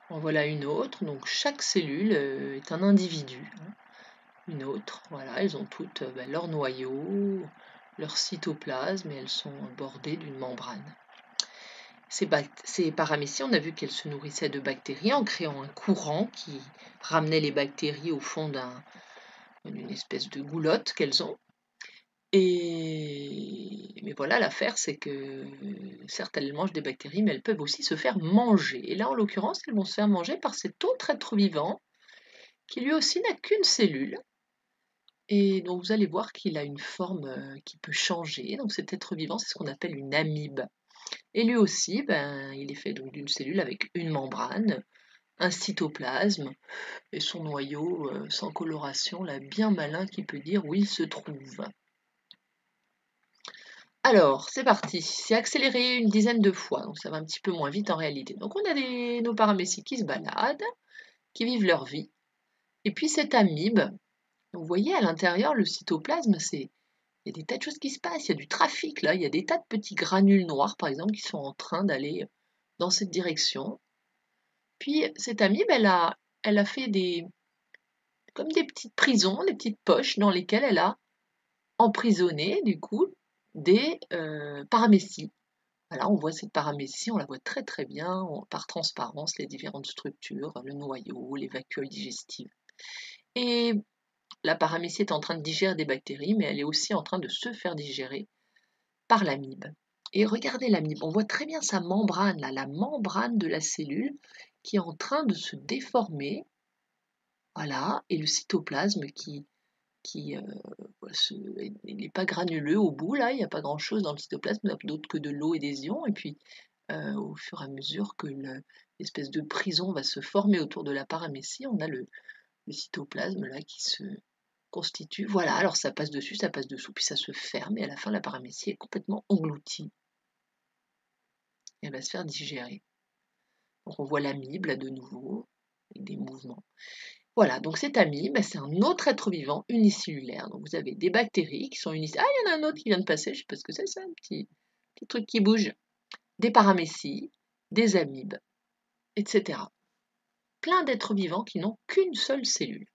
En voilà une autre, donc chaque cellule est un individu, hein. Une autre, voilà, elles ont toutes leur noyau, leur cytoplasme et elles sont bordées d'une membrane. Ces paramécies, on a vu qu'elles se nourrissaient de bactéries en créant un courant qui ramenait les bactéries au fond d'une espèce de goulotte qu'elles ont. Mais voilà, l'affaire, c'est que certes, elles mangent des bactéries, mais elles peuvent aussi se faire manger. Et là, en l'occurrence, elles vont se faire manger par cet autre être vivant qui lui aussi n'a qu'une cellule. Et donc, vous allez voir qu'il a une forme qui peut changer. Donc, cet être vivant, c'est ce qu'on appelle une amibe. Et lui aussi, ben, il est fait donc d'une cellule avec une membrane, un cytoplasme et son noyau sans coloration, là, bien malin, qui peut dire où il se trouve. Alors, c'est parti. C'est accéléré une dizaine de fois, donc ça va un petit peu moins vite en réalité. Donc on a nos paramécies qui se baladent, qui vivent leur vie. Et puis cette amibe, vous voyez à l'intérieur, le cytoplasme, il y a des tas de choses qui se passent, il y a du trafic là, il y a des tas de petits granules noirs par exemple qui sont en train d'aller dans cette direction. Puis cette amibe, elle a fait comme des petites prisons, des petites poches dans lesquelles elle a emprisonné du coup des paramécies. Voilà, on voit cette paramécie, on la voit très très bien par transparence, les différentes structures, le noyau, les vacuoles digestives. Et la paramécie est en train de digérer des bactéries, mais elle est aussi en train de se faire digérer par l'amibe. Et regardez l'amibe, on voit très bien sa membrane, là, la membrane de la cellule qui est en train de se déformer, voilà, et le cytoplasme qui il n'est pas granuleux au bout, là, il n'y a pas grand-chose dans le cytoplasme, d'autre que de l'eau et des ions, et puis au fur et à mesure que l'espèce de prison va se former autour de la paramécie, on a le cytoplasme là qui se constitue. Voilà, alors ça passe dessus, ça passe dessous, puis ça se ferme, et à la fin, la paramécie est complètement engloutie. Et elle va se faire digérer. Donc on voit l'amibe là de nouveau, avec des mouvements. Voilà, donc cette amibe, c'est un autre être vivant unicellulaire. Donc vous avez des bactéries qui sont unicellulaires. Ah, il y en a un autre qui vient de passer, je ne sais pas ce que c'est ça, un petit truc qui bouge. Des paramécies, des amibes, etc. Plein d'êtres vivants qui n'ont qu'une seule cellule.